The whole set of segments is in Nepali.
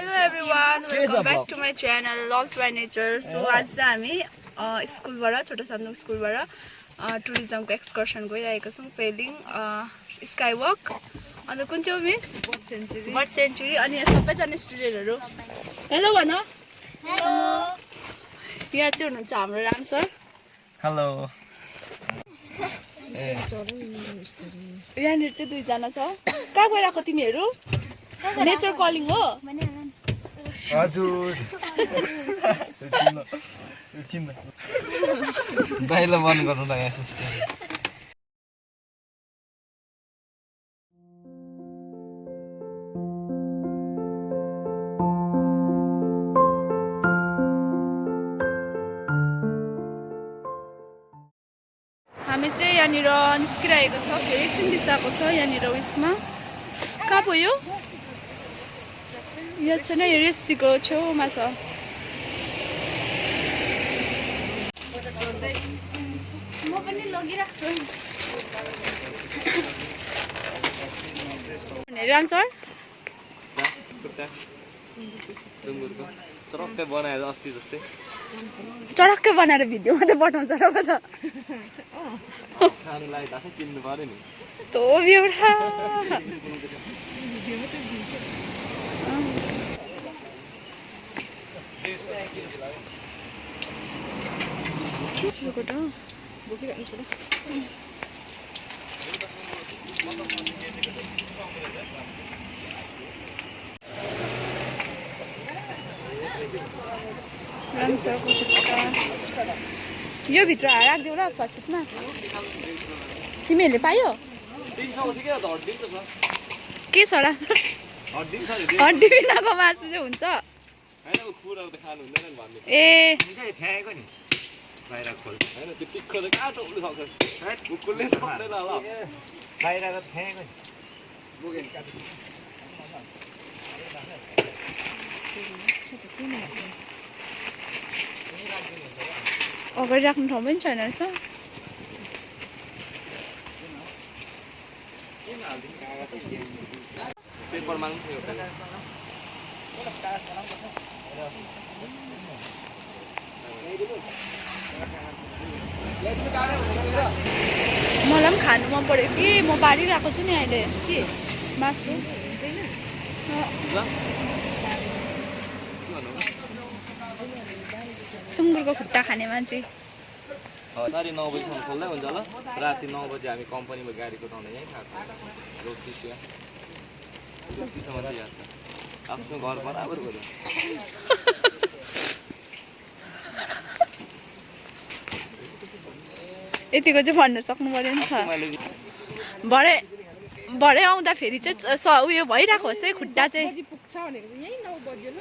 Hello everyone, welcome back to my channel Loved by Nature. So आज चाहिँ हामी स्कुलबाट छोटो सानो स्कुलबाट टुरिज्मको एक्सकर्सन गइरहेको छौं पेलिङ स्काई वक अनि कुन चाहिँ मिस बर्ड सेन्चुरी अनि यहाँ सबैजना स्टुडेन्टहरु हेलो भन हेलो यहाँ चाहिँ हुनुहुन्छ हाम्रो राम सर हेलो यहाँनिर चाहिँ दुईजना छ कहाँ गइराको तिमीहरु नेचर कलिङ हो हजुर एकछिन बाहिर बन्द गर्नु न यहाँ सिस्टम हामी चाहिँ यहाँनिर निस्किरहेको छ फेरि एकछिन बिसाएको छ यहाँनिर उयसमा कहाँ भयो यहाँ छ नि रेसीको छेउमा छ म पनि लगिराख्छु राम सर चरक्कै बनाएर अस्ति जस्तै चरक्कै बनाएर भिडियो मात्रै पठाउँछ र त खानुलाई आफै किन्नु पर्यो नि तो एउटा यो भित्र राखिदेऊ ल फर्स्टमा तिमीहरूले पायो के छ र हड्डी बिनाको मासु चाहिँ हुन्छ ए अगाडि राख्नु ठाउँ पनि छैन रहेछ मलाई पनि खानु मन पर्यो कि म बारिरहेको छु नि अहिले के मासु सुँगुरको खुट्टा खाने मान्छे 9:30 बजीसम्म खोल्दै हुन्छ ल राति 9 बजे हामी कम्पनीमा गाडी कुदाउँदै यहीँ खाएको रोटीसम्म चाहिँ याद छ आफ्नो घर बराबर गयो यतिको चाहिँ भन्न सक्नु पर्यो नि त भरे आउँदा फेरि चाहिँ उयो भइरहेको होस् है खुट्टा चाहिँ पुग्छ भनेको यही 9 बज्यो ल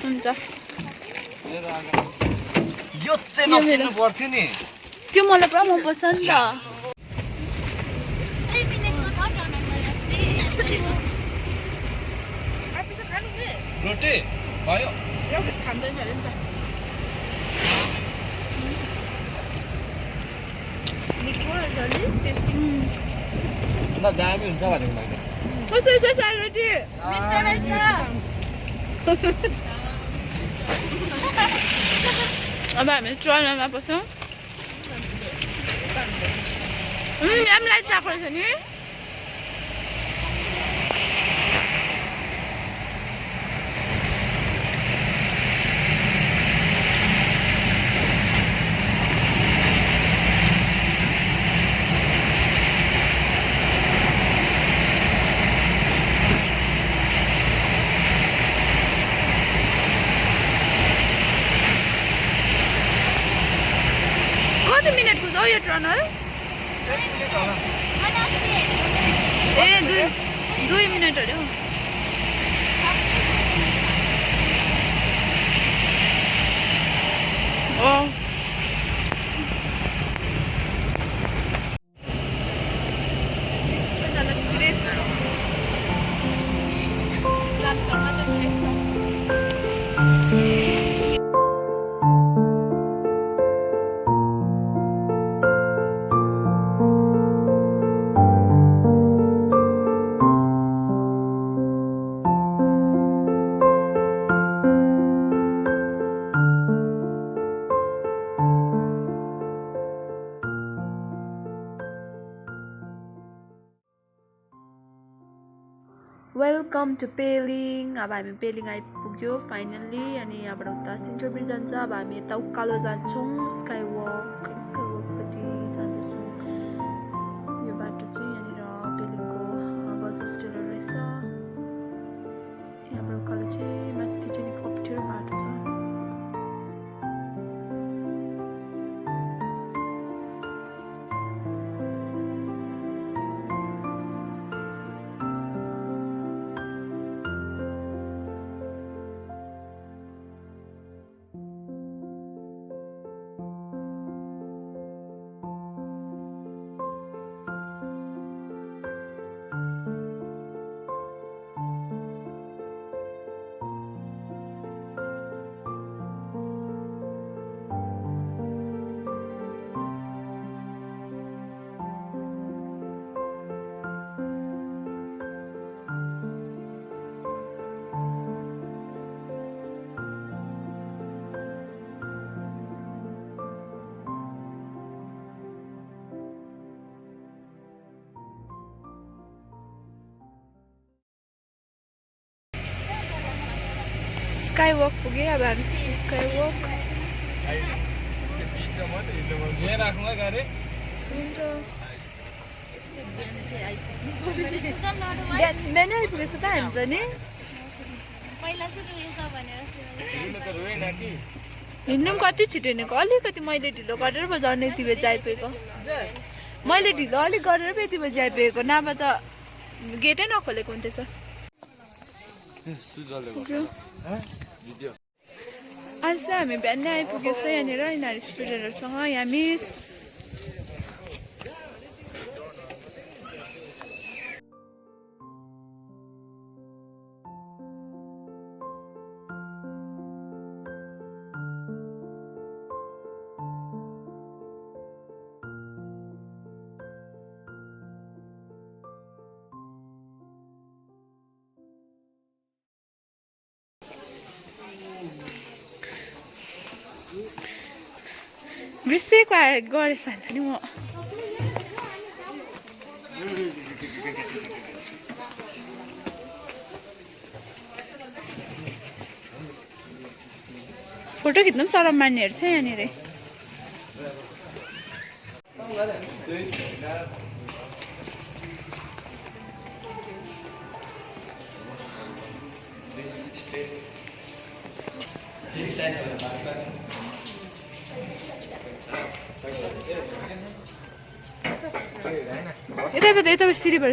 हुन्छ यो चाहिँ नपिनु पर्थ्यो नि त्यो मलाई पुरा मन पर्छ नि त रोटी भयो खाँदैन अरे नि त न दामी हुन्छ भनेको मैले कस्तो छ सेलरोटी मिठो रहेछ अब हामी ट्रेनमा बस्छौँ यहाँ लाइट राखेको रहेछ नि कति मिनटको छ यो टनल ए 2 मिनट अरे हो वेलकम टु पेलिङ। अब हामी पेलिङ आइपुग्यो फाइनल्ली। अनि यहाँबाट उता सेन्टर ब्रिज जान्छ। अब हामी यता उकालो जान्छौँ, स्काई वकपट्टि जाँदैछौँ। यो बाटो चाहिँ यहाँनिर पेलिङको गर्ल्स होस्टेलहरू रहेछ। यहाँबाट उकालो चाहिँ माथि चाहिँ निकै अप्ठ्यारो बाटो छ। स्काई वक पुगे। अब हामी स्काई वक बिहान आइपुगेछ त हामी पनि। हिँड्नु पनि कति छिटो हिँडेको, अलिकति मैले ढिलो गरेर पो झन् यति बेला आइपुगेको। मैले ढिलो अलिक गरेर पो यति बेला आइपुगेको, नभए त गेटै नखोलेको हुन्थेछ। आज चाहिँ हामी बिहानै आइपुगेछ यहाँनिर यिनीहरू स्टुडेन्टहरूसँग। यहाँ मिस बिर्सेको गरेछ नि म। फोटो खिच्नु पनि सरम मान्नेहरू छ यहाँनिर। यता सिँढीबाट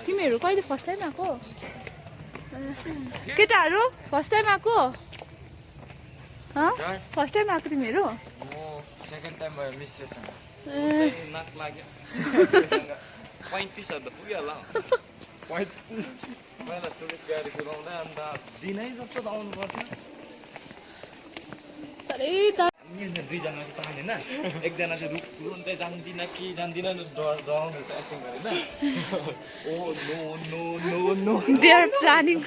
तिमीहरू कहिले फर्स्ट टाइम आएको? केटाहरू फर्स्ट टाइम आएको? फर्स्ट टाइम आएको तिमीहरू? सेकेन्ड टाइम भयो मिस सेसन। नाक लाग्यो 35 त पुग्यो होला। 35 पहिला टुरिस्ट गाडी कुदाउँदा अन्त दिनै जस्तो त आउनु पर्थ्यो। दुईजना चाहिँ तानेन, एकजना चाहिँ रुन्दै जान्दिन कि जान्दिन डराउँदैछ एक्टिङ गरेन। Oh no no no no they are planning.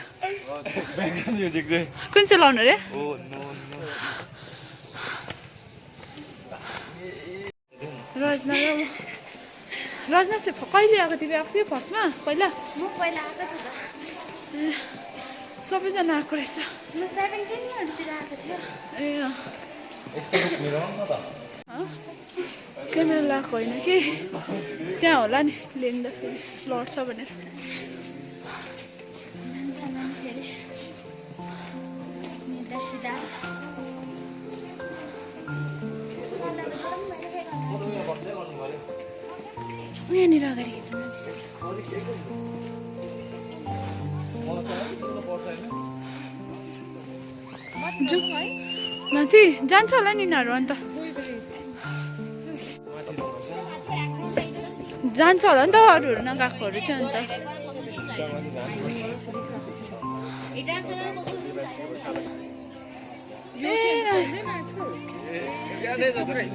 Background music चाहिँ कुन चाहिँ लाउनु रे? ओ नो नो। रजना चाहिँ कहिले आएको तिमी? आफै फर्स्टमा पहिला? म पहिला आएको थिएँ त। सबैजना आएको रहेछ। म 17तिर आएको थियो। क्यामेरा लगाएको होइन कि त्यहाँ होला नि ल्याउँदाखेरि लड्छ भनेर। यहाँनिर अगाडि खिच्नु माथि जान्छ होला नि यिनीहरू। अन्त जान्छ होला नि त अरूहरू नगएकोहरू चाहिँ। अन्त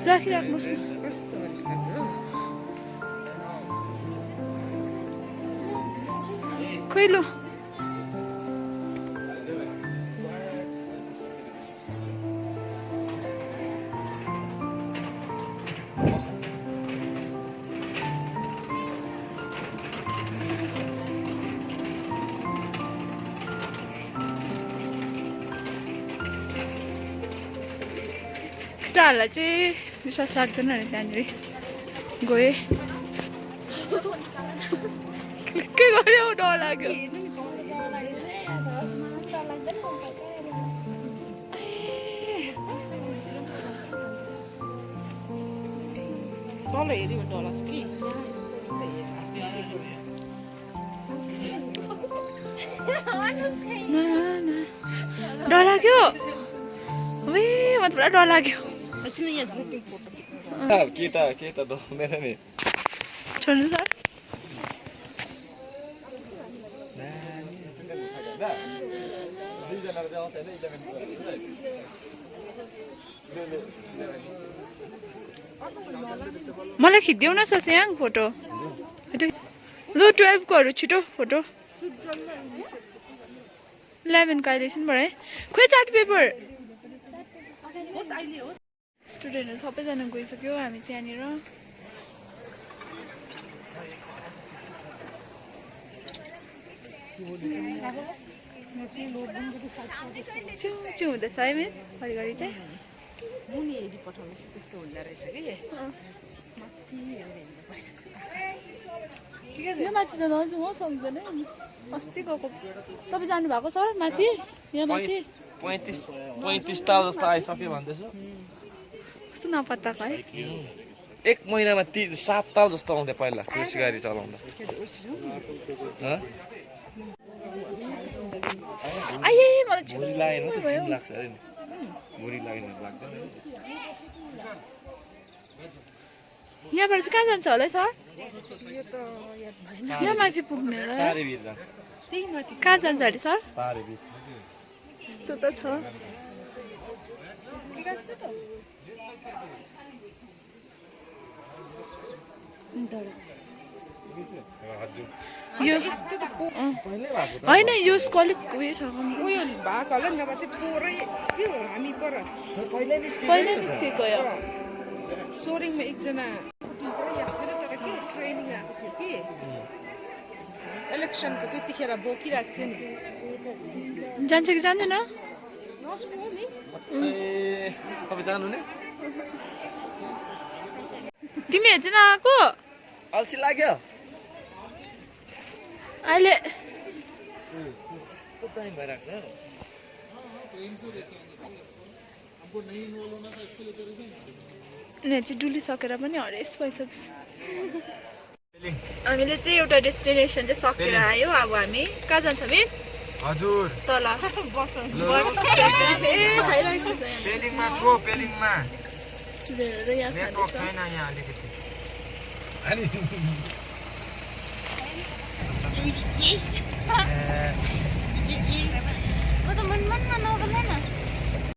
राखिराख्नुहोस् न। खोइ लु केटाहरूलाई चाहिँ विश्वास लाग्दैन अरे त्यहाँनिर गएँ के गर्यो डर लाग्यो तल हेऱ्यो डर लाग्छ कि डर लाग्यो वे म त पुरा डर लाग्यो एकछिन यहाँ ग्रुपिङ फोटो केटा डराउँदैन नि छोड्नु सर मलाई खिचिदेऊ न सस्याङ फोटो लु 12 कोहरू छिटो फोटो 11 का एकछिन बढे खोइ चार्ट पेपर स्टुडेन्टहरू सबैजना गइसक्यो हामी चाहिँ यहाँनिर चिउ हुँदैछ है मिस घरिघरि चाहिँ मुनि हेरी पठाउँदैछ त्यस्तो हुँदो रहेछ कि यो माथि त नजाउँ हो सक्दैन अस्ति गएको तपाईँ जानुभएको सर माथि यहाँ माथि 35 ताल जस्तो आइसक्यो भन्दैछ कस्तो नपत्ताको है 1 महिनामा 7 ताल जस्तो आउँथ्यो पहिला कृषि गाडी चलाउँदा आइए मलाई भुरी लागेन त जिम लाग्छ अरे नि भुरी लागेन लाग्दैन यहाँबाट चाहिँ कहाँ जान्छ होला है सर यो त याद भएन यहाँ माथि पुग्ने होला तारे भिर जान्छ त्यही माथि कहाँ जान्छ अरे सर तारे भिर यस्तो त छ यो होइन यो अलिक उयो छ उयो भएको होला नि नभए चाहिँ पोरै के हो हामी पर पहिल्यै निस्केको यो सोरिङमा एकजना याद छैन तर के ट्रेनिङ आएको थियो कि इलेक्सनको त्यतिखेर बोकिरहेको थियो नि जान्छ कि जाँदैन नजाउँ नि तपाईँ जानु नि तिमीहरू चाहिँ नआएको अल्छी लाग्यो अहिले टाइम भइरहेको छ यिनीहरू चाहिँ डुलिसकेर पनि हरेस भइसक्यो हामीले चाहिँ एउटा डेस्टिनेसन चाहिँ सकेर आयो अब हामी कहाँ जान्छ मिस हजुर तल पेलिङमा छु पेलिङमा स्टुडेन्टहरू यहाँ नेटवर्क छैन यहाँ अलिकति अनि